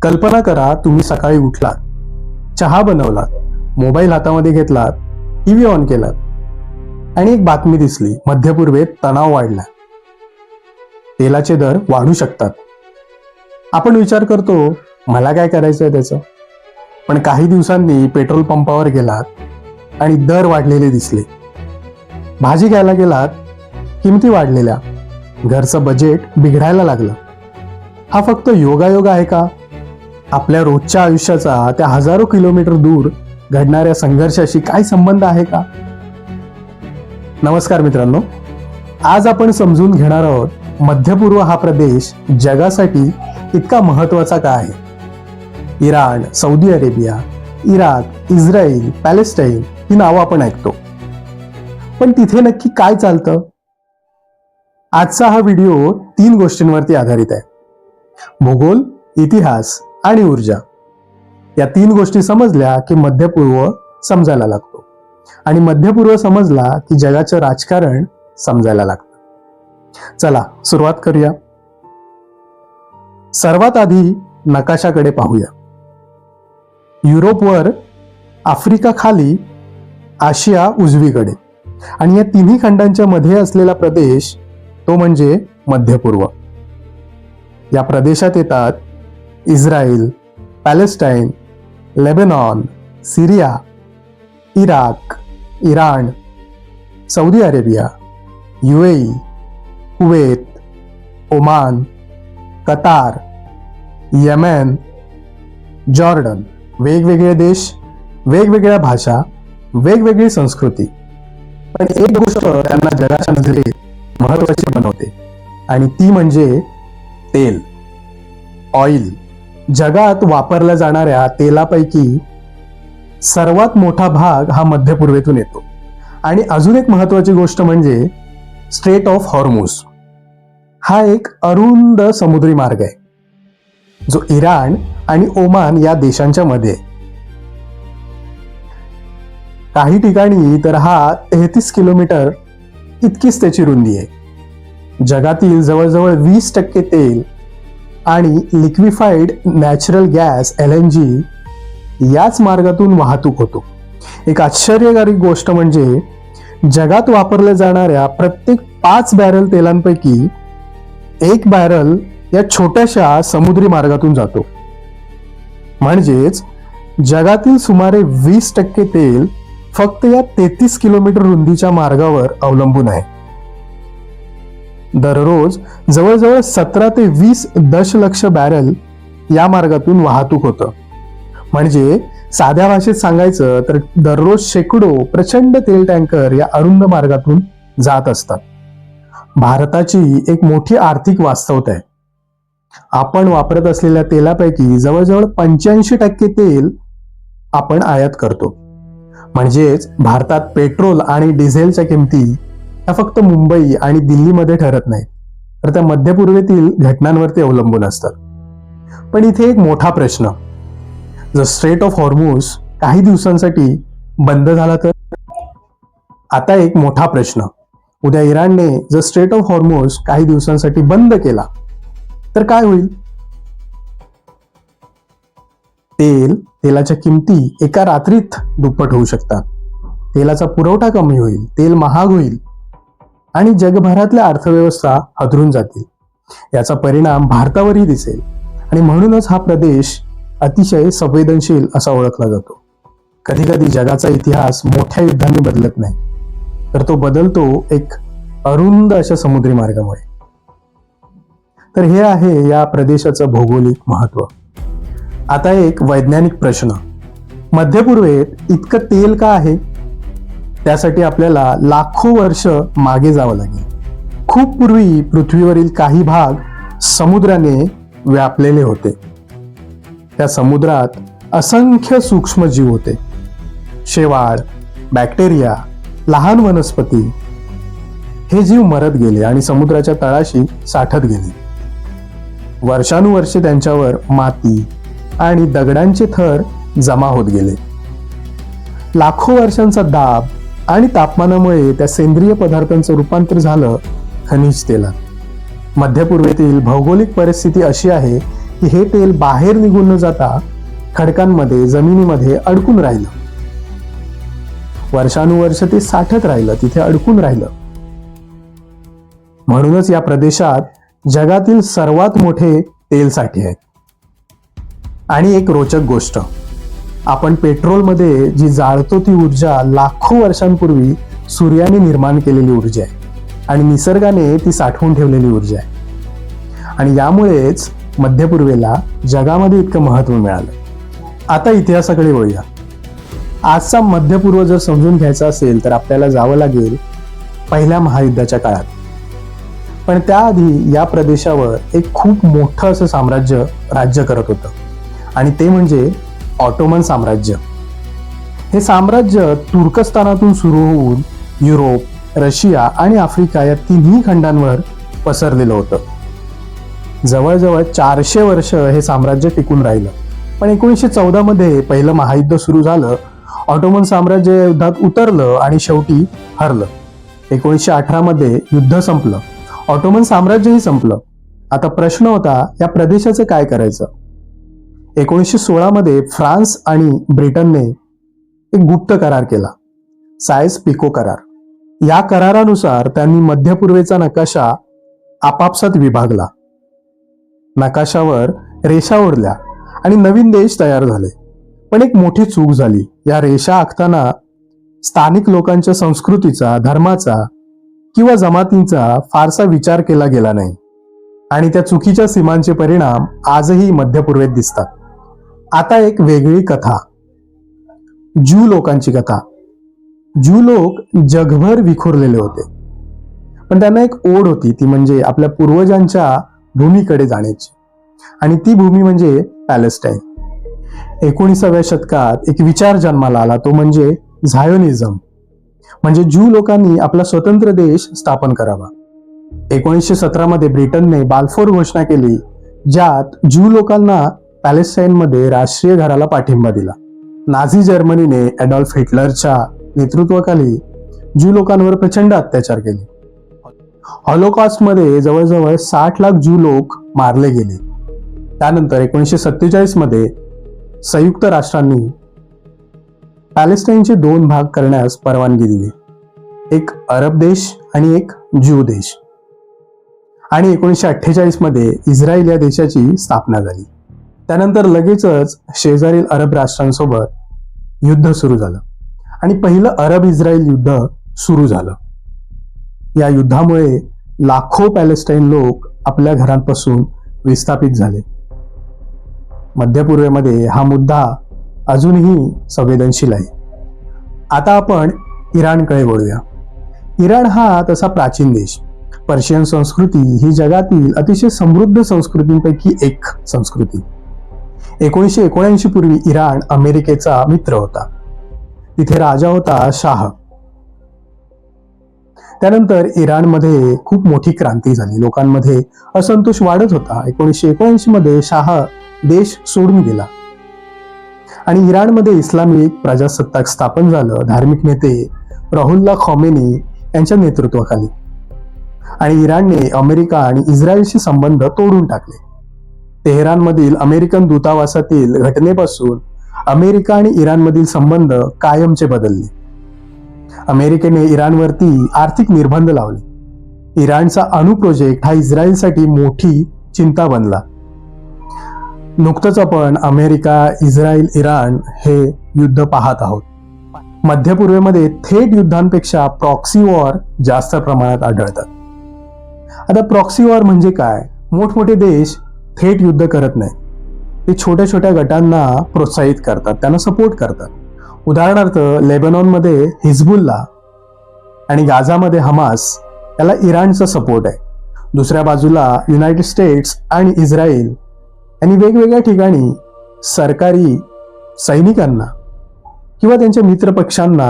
कल्पना करा, तुम्ही सकाळी उठलात, चहा बनवलात, मोबाईल हातामध्ये घेतलात, टीव्ही ऑन केलात आणि एक बातमी दिसली, मध्यपूर्वेत तणाव वाढला, तेलाचे दर वाढू शकतात. आपण विचार करतो, मला काय करायचंय त्याचं. पण काही दिवसांनी पेट्रोल पंपावर गेलात आणि दर वाढलेले दिसले. भाजी घ्यायला गेलात, किमती वाढलेल्या, घरचं बजेट बिघडायला लागलं. हा फक्त योगायोग आहे का? आपल्या रोजच्या आयुष्याचा त्या हजारो किलोमीटर दूर घडणाऱ्या संघर्षाशी काय संबंध आहे का? नमस्कार मित्रांनो, आज आपण समजून घेणार आहोत मध्यपूर्व हा प्रदेश जगासाठी इतका महत्वाचा का आहे. Iran, Saudi Arabia, Iraq, Israel, Palestine ही नावं आपण ऐकतो, पण तिथे नक्की काय चालतं? आजचा हा व्हिडिओ 3 गोष्टींवरती आधारित आहे: भूगोल, इतिहास आणि ऊर्जा. या 3 गोष्टी समजल्या की मध्यपूर्व समजायला लागतो, आणि मध्यपूर्व समजला की जगाचं राजकारण समजायला लागतं. चला सुरुवात करूया. सर्वात आधी नकाशाकडे पाहूया. युरोपवर, आफ्रिका खाली, आशिया उजवीकडे, आणि या तिन्ही खंडांच्या मध्ये असलेला प्रदेश तो म्हणजे मध्यपूर्व. या प्रदेशात येतात Israel, Palestine, Lebanon, Syria, Iraq, Iran, Saudi Arabia, UAE, Kuwait, Oman, Qatar, Yemen, Jordan. वेगवेगळे देश, वेगवेगळ्या भाषा, वेगवेगळी संस्कृती, पण एक गोष्ट त्यांना जगाच्या नजरेत महत्वाची बनवते, आणि ती म्हणजे तेल, ऑइल. जगात वापरल्या जाणाऱ्या तेलापैकी सर्वात मोठा भाग हा मध्यपूर्वेतून येतो. आणि अजून एक महत्वाची गोष्ट म्हणजे स्ट्रेट ऑफ हॉर्मुझ. हा एक अरुंद समुद्री मार्ग आहे, जो इराण आणि ओमान या देशांच्या मध्ये. काही ठिकाणी तर हा 33 किलोमीटर इतकीच त्याची रुंदी आहे. जगातील जवळजवळ 20% तेल आणि लिक्विफाईड नॅचरल गॅस LNG याच मार्गातून वाहतूक होतो. एक आश्चर्यकारक गोष्ट म्हणजे जगात वापरल्या जाणाऱ्या प्रत्येक 5 बॅरल तेलांपैकी 1 बॅरल या छोट्याशा समुद्री मार्गातून जातो. म्हणजेच जगातील सुमारे 20% तेल फक्त या 33 किलोमीटर रुंदीच्या मार्गावर अवलंबून आहे. दररोज जवळजवळ 17 ते 20 दशलक्ष बॅरल या मार्गातून वाहतूक होतं. म्हणजे साध्या भाषेत सांगायचं तर दररोज शेकडो प्रचंड तेल टँकर या अरुंद मार्गातून जात असतात. भारताची एक मोठी आर्थिक वास्तवता आहे. आपण वापरत असलेल्या तेलापैकी जवळजवळ 85% तेल आपण आयात करतो. म्हणजेच भारतात पेट्रोल आणि डिझेलच्या किमती त्या फक्त मुंबई आणि दिल्लीमध्ये ठरत नाहीत, तर त्या मध्यपूर्वेतील घटनांवरती अवलंबून असतात. पण इथे एक मोठा प्रश्न, जर स्ट्रेट ऑफ हॉर्मुझ काही दिवसांसाठी बंद झाला तर? आता एक मोठा प्रश्न, उद्या इराणने जर स्ट्रेट ऑफ हॉर्मुझ काही दिवसांसाठी बंद केला तर काय होईल? तेलाच्या किमती एका रात्रीत दुप्पट होऊ शकतात. तेलाचा पुरवठा कमी होईल, तेल महाग होईल, आणि जगभरातल्या अर्थव्यवस्था हादरून जातील. याचा परिणाम भारतावरही दिसेल, आणि म्हणूनच हा प्रदेश अतिशय संवेदनशील असा ओळखला जातो. कधी कधी जगाचा इतिहास मोठ्या युद्धांनी बदलत नाही, तर तो बदलतो एक अरुंद अशा समुद्री मार्गामुळे. तर हे आहे या प्रदेशाचं भौगोलिक महत्व. आता एक वैज्ञानिक प्रश्न, मध्यपूर्वेत इतकं तेल का आहे? त्यासाठी आपल्याला लाखो वर्ष मागे जावं लागेल. खूप पूर्वी पृथ्वीवरील काही भाग समुद्राने व्यापलेले होते. त्या समुद्रात असंख्य सूक्ष्म जीव होते. शेवाळ, बॅक्टेरिया, लहान वनस्पती. हे जीव मरत गेले आणि समुद्राच्या तळाशी साठत गेले. वर्षानुवर्षे त्यांच्यावर माती आणि दगडांचे थर जमा होत गेले. लाखो वर्षांचा दाब आणि तापमानामुळे त्या सेंद्रिय पदार्थांचं रूपांतर झालं खनिज तेलात. मध्यपूर्वेतील भौगोलिक परिस्थिती अशी आहे की हे तेल बाहेर निघून न जाता खडकांमध्ये, जमिनीमध्ये अडकून राहिलं. वर्षानुवर्ष ते साठत राहिलं, तिथे अडकून राहिलं. म्हणूनच या प्रदेशात जगातील सर्वात मोठे तेल साठे आहेत. आणि एक रोचक गोष्ट, आपण पेट्रोलमध्ये जी जाळतो ती ऊर्जा लाखो वर्षांपूर्वी सूर्याने निर्माण केलेली ऊर्जा आहे आणि निसर्गाने ती साठवून ठेवलेली ऊर्जा आहे. आणि यामुळेच मध्यपूर्वेला जगामध्ये इतकं महत्त्व मिळालं. आता इतिहासाकडे वळूया. आजचा मध्यपूर्व जर समजून घ्यायचा असेल तर आपल्याला जावं लागेल पहिल्या महायुद्धाच्या काळात. पण त्याआधी या प्रदेशावर एक खूप मोठं असं साम्राज्य राज्य करत होतं आणि ते म्हणजे ऑटोमन साम्राज्य. हे साम्राज्य तुर्कस्तानातून सुरू होऊन युरोप, रशिया आणि आफ्रिका या तिन्ही खंडांवर पसरलेलं होतं. जवळजवळ 400 वर्ष हे साम्राज्य टिकून राहिलं. पण 1914 मध्ये पहिलं महायुद्ध सुरू झालं. ऑटोमन साम्राज्य या युद्धात उतरलं आणि शेवटी हरलं. 1918 मध्ये युद्ध संपलं, ऑटोमन साम्राज्यही संपलं. आता प्रश्न होता या प्रदेशाचं काय करायचं. 1916 मध्ये फ्रान्स आणि ब्रिटनने एक गुप्त करार केला, सायस-पिको करार. या करारानुसार त्यांनी मध्यपूर्वेचा नकाशा आपापसात विभागला, नकाशावर रेषा ओढल्या आणि नवीन देश तयार झाले. पण एक मोठी चूक झाली. या रेषा आखताना स्थानिक लोकांच्या संस्कृतीचा, धर्माचा किंवा जमातींचा फारसा विचार केला गेला नाही आणि त्या चुकीच्या सीमांचे परिणाम आजही मध्यपूर्वेत दिसतात. आता एक वेगळी कथा, ज्यू लोकांची कथा. ज्यू लोक जगभर विखुरलेले होते, पण त्यांना एक ओढ होती, ती म्हणजे आपल्या पूर्वजांच्या भूमीकडे जाण्याची. आणि ती भूमी म्हणजे पॅलेस्टाईन. 19व्या शतकात एक विचार जन्माला आला, तो म्हणजे झायोनिझम. म्हणजे ज्यू लोकांनी आपला स्वतंत्र देश स्थापन करावा. 1917 मध्ये ब्रिटनने बाल्फोर घोषणा केली, ज्यात ज्यू लोकांना पॅलेस्टाईनमध्ये राष्ट्रीय घराला पाठिंबा दिला. नाझी जर्मनीने ॲडॉल्फ हिटलरच्या नेतृत्वाखाली ज्यू लोकांवर प्रचंड अत्याचार केले. हॉलोकॉस्टमध्ये जवळजवळ 60 लाख ज्यू लोक मारले गेले. त्यानंतर 1947 मध्ये संयुक्त राष्ट्रांनी पॅलेस्टाईनचे 2 भाग करण्यास परवानगी दिली, एक अरब देश आणि एक ज्यू देश. आणि 1948 मध्ये इस्रायल या देशाची स्थापना झाली. त्यानंतर लगेचच शेजारील अरब राष्ट्रांसोबत युद्ध सुरू झालं आणि पहिलं अरब इस्रायल युद्ध सुरू झालं. या युद्धामुळे लाखो पॅलेस्टाईन लोक आपल्या घरांपासून विस्थापित झाले. मध्यपूर्वेमध्ये हा मुद्दा अजूनही संवेदनशील आहे. आता आपण इराणकडे वळूया. इराण हा तसा प्राचीन देश. पर्शियन संस्कृती ही जगातील अतिशय समृद्ध संस्कृतींपैकी एक संस्कृती. 1979 पूर्वी इराण अमेरिकेचा मित्र होता. तिथे राजा होता शाह. त्यानंतर इराणमध्ये खूप मोठी क्रांती झाली, लोकांमध्ये असंतोष वाढत होता. 1979 मध्ये शाह देश सोडून गेला आणि इराणमध्ये इस्लामिक प्रजासत्ताक स्थापन झालं, धार्मिक नेते रुहुल्ला खोमेनी यांच्या नेतृत्वाखाली. आणि इराणने अमेरिका आणि इस्रायलशी संबंध तोडून टाकले. तेहरानमधील अमेरिकन दूतावासातील घटनेपासून अमेरिका आणि इराणमधील संबंध कायमचे बदलले. अमेरिकेने इराणवरती आर्थिक निर्बंध लावले. इराणचा अणु प्रोजेक्ट हा इस्रायलसाठी मोठी चिंता बनला. नुकतंच आपण अमेरिका, इस्रायल, इराण हे युद्ध पाहत आहोत. मध्यपूर्वेमध्ये थेट युद्धांपेक्षा प्रॉक्सी वॉर जास्त प्रमाणात आढळतात. आता प्रॉक्सी वॉर म्हणजे काय? मोठमोठे देश थेट युद्ध करत नाही, ते छोट्या छोट्या गटांना प्रोत्साहित करतात, त्यांना सपोर्ट करतात. उदाहरणार्थ लेबनॉनमध्ये हिजबुल्ला आणि गाझामध्ये हमास याला इराणचा सपोर्ट आहे. दुसऱ्या बाजूला युनायटेड स्टेट्स आणि इस्रायल यांनी वेगवेगळ्या ठिकाणी सरकारी सैनिकांना किंवा त्यांच्या मित्रपक्षांना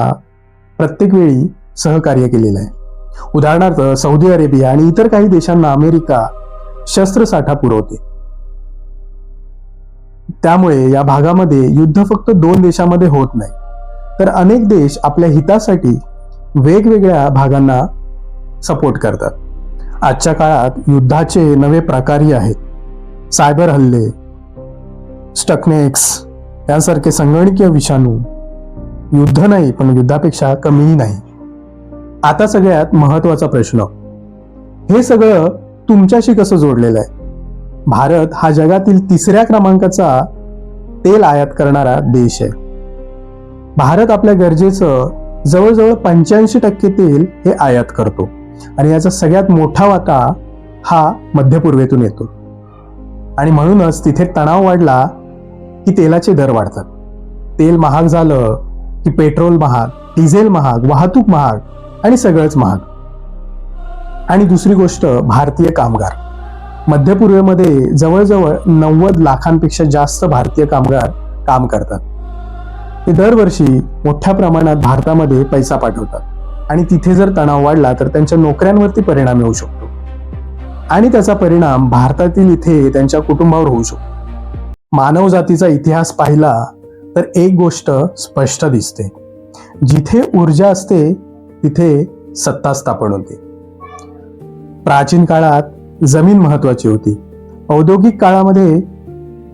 प्रत्येक वेळी सहकार्य केलेलं आहे. उदाहरणार्थ सौदी अरेबिया आणि इतर काही देशांना अमेरिका शस्त्रसाठा पुरवते. त्यामुळे या भागामध्ये युद्ध फक्त 2 देशांमध्ये होत नाही, तर अनेक देश आपल्या हितासाठी वेगवेगळ्या भागांना सपोर्ट करतात. आजच्या काळात युद्धाचे नवे प्रकारही आहेत. सायबर हल्ले, स्टकनेक्स यांसारखे संगणकीय विषाणू युद्ध नाही, पण युद्धापेक्षा कमीही नाही. आता सगळ्यात महत्वाचा प्रश्न, हे सगळं तुमच्याशी कसं जोडलेलं आहे? भारत हा जगातील 3ऱ्या क्रमांकाचा तेल आयात करणारा देश आहे. भारत आपल्या गरजेचं जवळजवळ 85% तेल हे आयात करतो आणि याचा सगळ्यात मोठा वाटा हा मध्य पूर्वेतून येतो. आणि म्हणूनच तिथे तणाव वाढला की तेलाचे दर वाढतात. तेल महाग झालं की पेट्रोल महाग, डिझेल महाग, वाहतूक महाग आणि सगळंच महाग. आणि दुसरी गोष्ट, भारतीय कामगार. मध्य पूर्वेमध्ये जवळजवळ 90 लाखांपेक्षा जास्त भारतीय कामगार काम करतात. ते दरवर्षी मोठ्या प्रमाणात भारतामध्ये पैसा पाठवतात आणि तिथे जर तणाव वाढला तर त्यांच्या नोकऱ्यांवरती परिणाम येऊ शकतो आणि त्याचा परिणाम भारतातील इथे त्यांच्या कुटुंबावर होऊ शकतो. मानवजातीचा इतिहास पाहिला तर एक गोष्ट स्पष्ट दिसते, जिथे ऊर्जा असते तिथे सत्ता स्थापन होते. प्राचीन काळात जमीन महत्वाची होती, औद्योगिक काळामध्ये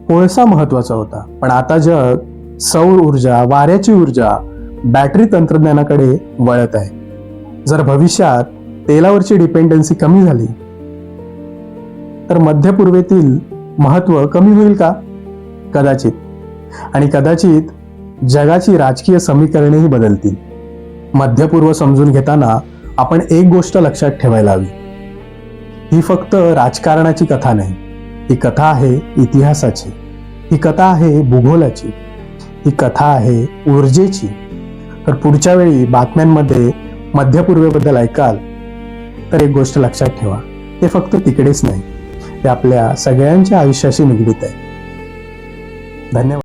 कोळसा महत्वाचा होता, पण आता जग सौर ऊर्जा, वाऱ्याची ऊर्जा, बॅटरी तंत्रज्ञानाकडे वळत आहे. जर भविष्यात तेलावरची डिपेंडन्सी कमी झाली तर मध्य पूर्वेतील महत्व कमी होईल का? कदाचित. आणि कदाचित जगाची राजकीय समीकरणेही बदलतील. मध्य पूर्व समजून घेताना आपण एक गोष्ट लक्षात ठेवायला हवी, ही फक्त राजकारणाची कथा नाही, ही कथा आहे इतिहासाची, ही कथा आहे भूगोलाची, ही कथा आहे ऊर्जेची. तर पुढच्या वेळी बातम्यांमध्ये मध्य पूर्वेबद्दल ऐकाल तर एक गोष्ट लक्षात ठेवा, ते फक्त तिकडेच नाही, ते आपल्या सगळ्यांच्या आयुष्याशी निगडीत आहे. धन्यवाद.